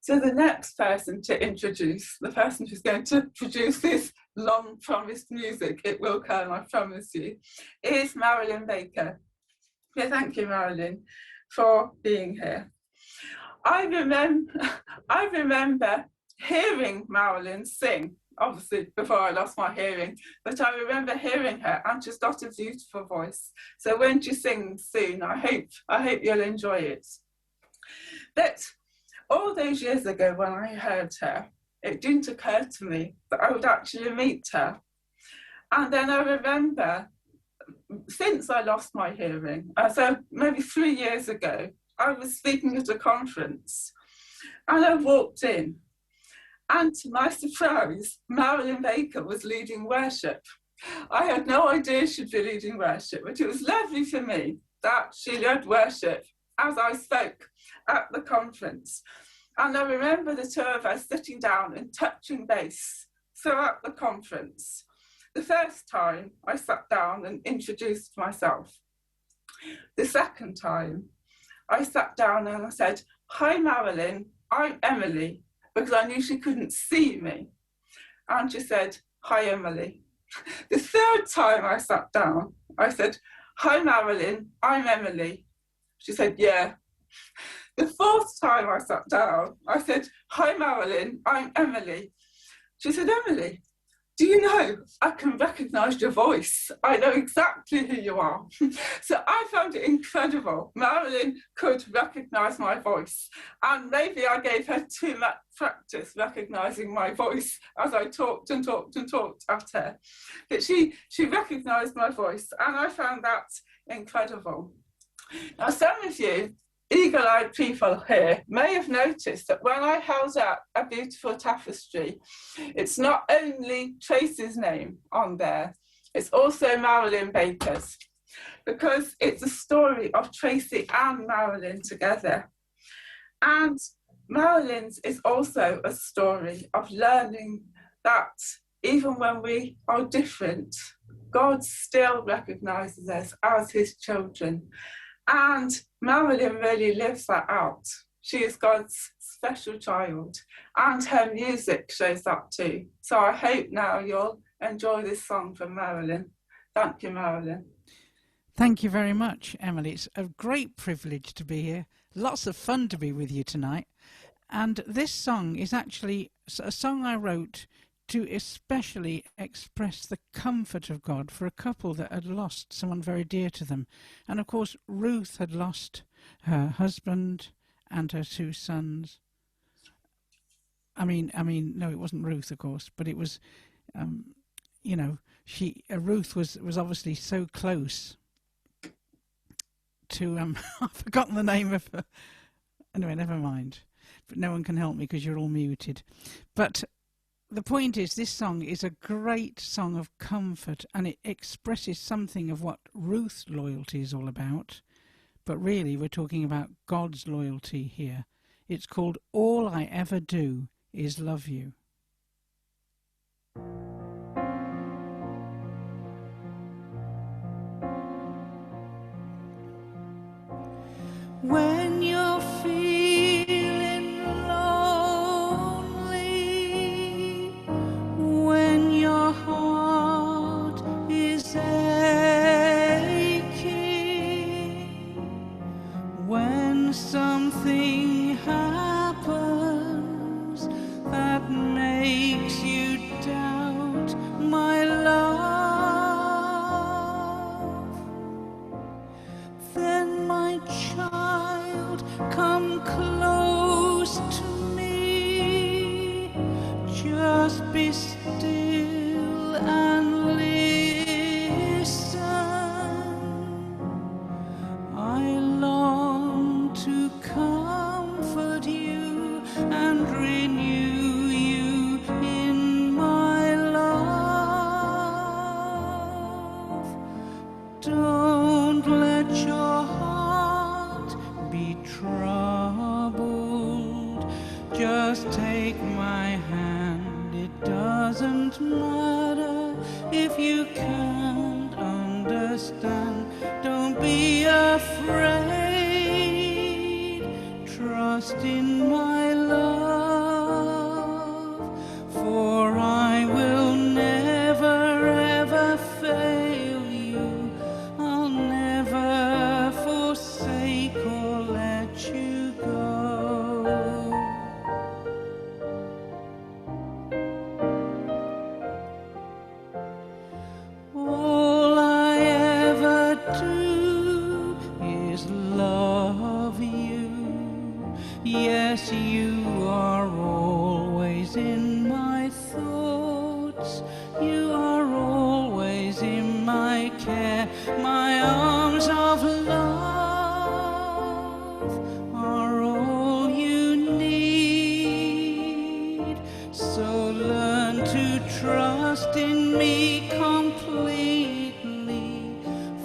So the next person to introduce, the person who's going to produce this long-promised music, it will come, I promise you, is Marilyn Baker. Yeah, thank you, Marilyn, for being here. I remember hearing Marilyn sing, obviously before I lost my hearing, but I remember hearing her, and she's got a beautiful voice. So when she sings soon, I hope you'll enjoy it. But all those years ago when I heard her, it didn't occur to me that I would actually meet her. And then I remember, since I lost my hearing, so maybe 3 years ago, I was speaking at a conference and I walked in, and to my surprise, Marilyn Baker was leading worship. I had no idea she'd be leading worship, but it was lovely for me that she led worship as I spoke at the conference. And I remember the two of us sitting down and touching base throughout the conference. The first time I sat down and introduced myself. The second time I sat down and I said, "Hi Marilyn, I'm Emily," because I knew she couldn't see me. And she said, "Hi Emily." The third time I sat down, I said, "Hi Marilyn, I'm Emily." She said, "Yeah." The fourth time I sat down, I said, "Hi Marilyn, I'm Emily." She said, "Emily, do you know, I can recognise your voice. I know exactly who you are." So I found it incredible. Marilyn could recognise my voice. And maybe I gave her too much practice recognising my voice as I talked and talked and talked at her. But she recognised my voice, and I found that incredible. Now, some of you eagle-eyed people here may have noticed that when I held up a beautiful tapestry, it's not only Tracy's name on there, it's also Marilyn Baker's, because it's a story of Tracy and Marilyn together. And Marilyn's is also a story of learning that even when we are different, God still recognises us as his children. And Marilyn really lives that out. She is God's special child, and her music shows that too. So I hope now you'll enjoy this song from Marilyn. Thank you, Marilyn. Thank you very much, Emily. It's a great privilege to be here. Lots of fun to be with you tonight. And this song is actually a song I wrote to especially express the comfort of God for a couple that had lost someone very dear to them. And of course, Ruth had lost her husband and her 2 sons. I mean, no, it wasn't Ruth, of course, but it was, you know, Ruth was obviously so close to, I've forgotten the name of her. Anyway, never mind. But no one can help me because you're all muted. But the point is, this song is a great song of comfort, and it expresses something of what Ruth's loyalty is all about. But really, we're talking about God's loyalty here. It's called "All I Ever Do Is Love You." When you're feeling lonely, when your heart is aching, when something happens that makes you doubt my love, then my child, come close to me. Just be still and listen. I long to comfort you and renew you in my love. Don't let your heart be troubled. Just take my hand. It doesn't matter if you can't understand. Don't be afraid. Trust in my love. Yes, you are always in my thoughts. You are always in my care. My arms of love are all you need. So learn to trust in me completely,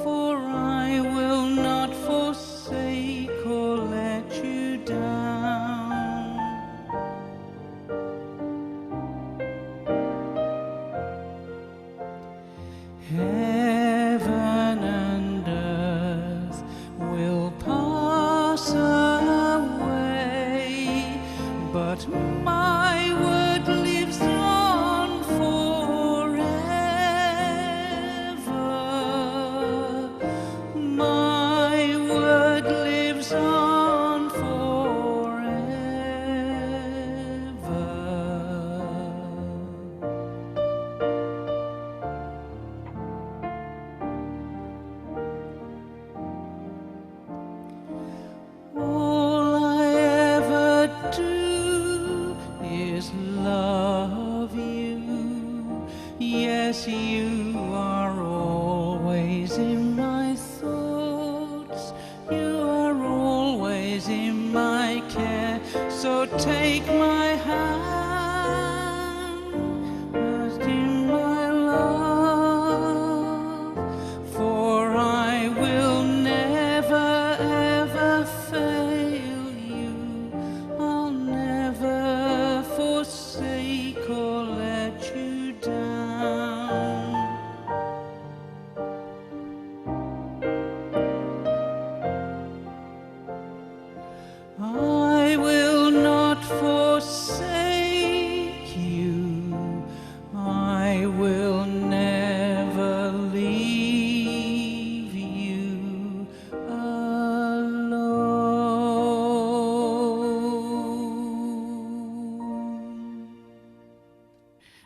for I will not forsake or let you down. Heaven and earth will pass away, but my word lives on forever. My word lives on forever. All I ever do is love you. Yes, you are always in my thoughts. You are always in my care. So take my hand, rest in my love, for I will never ever fail you. I'll never forsake or let you down. I will not forsake you. I will never leave you alone.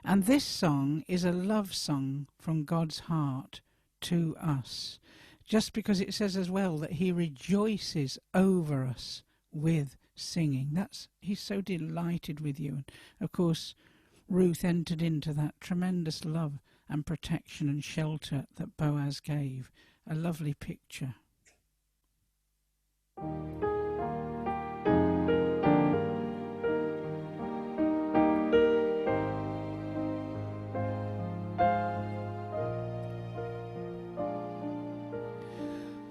And this song is a love song from God's heart to us, just because it says as well that he rejoices over us with singing. He's so delighted with you. And of course, Ruth entered into that tremendous love and protection and shelter that Boaz gave. A lovely picture.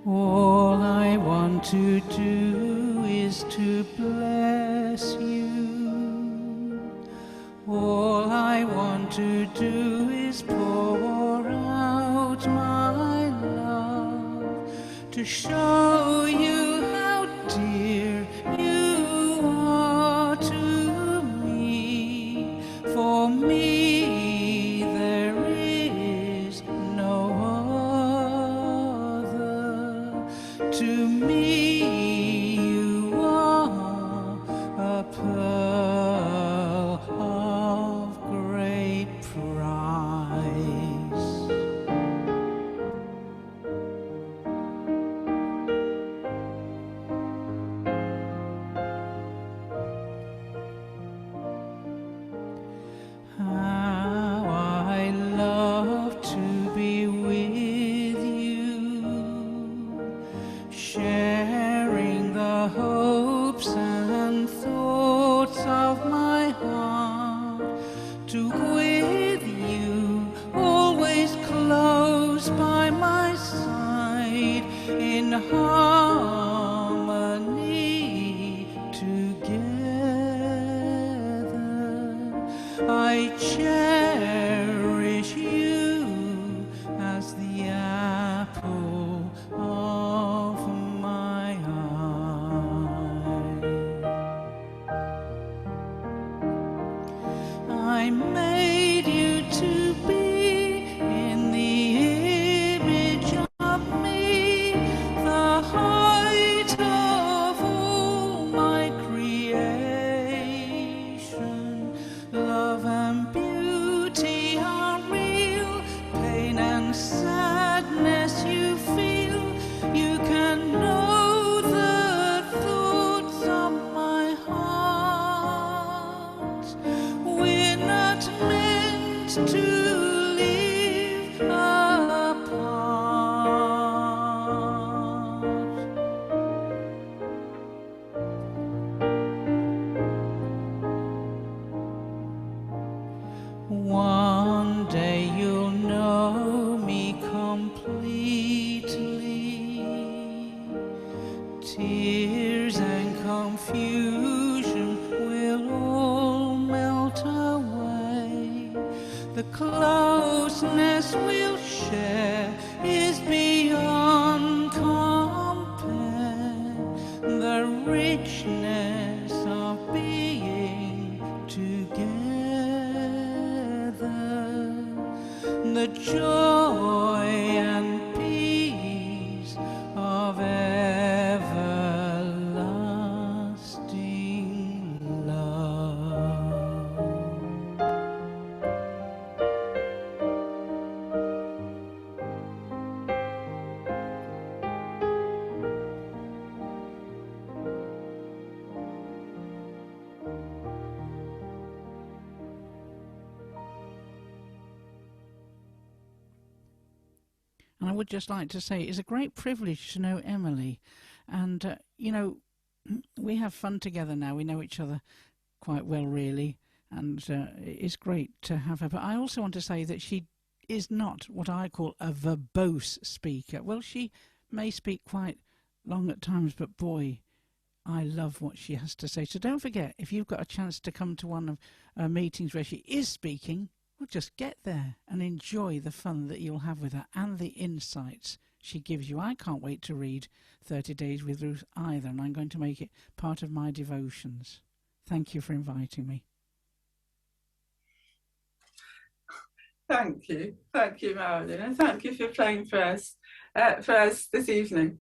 All I want to do is to bless you. All I want to do is pour out my love to show you how dear you are to me. For me there is no other. To me you are a pearl of great price. How I love to be with you, sharing the hopes and thoughts of my heart, to with you, always close by my side, in harmony together. I cherish you as the apple of my eye. I made you to be in the image of me, the height of all my creation. Love and beauty are real, pain and sadness you feel. You can know the thoughts of my vastness we'll share is beyond compare. The richness of being together, the joy and peace of everlasting love. And I would just like to say it's a great privilege to know Emily. And, you know, we have fun together now. We know each other quite well, really. And it's great to have her. But I also want to say that she is not what I call a verbose speaker. Well, she may speak quite long at times, but boy, I love what she has to say. So don't forget, if you've got a chance to come to one of her meetings where she is speaking, well, just get there and enjoy the fun that you'll have with her and the insights she gives you. I can't wait to read 30 Days with Ruth either, and I'm going to make it part of my devotions. Thank you for inviting me. Thank you, Marilyn, and thank you for playing for us this evening.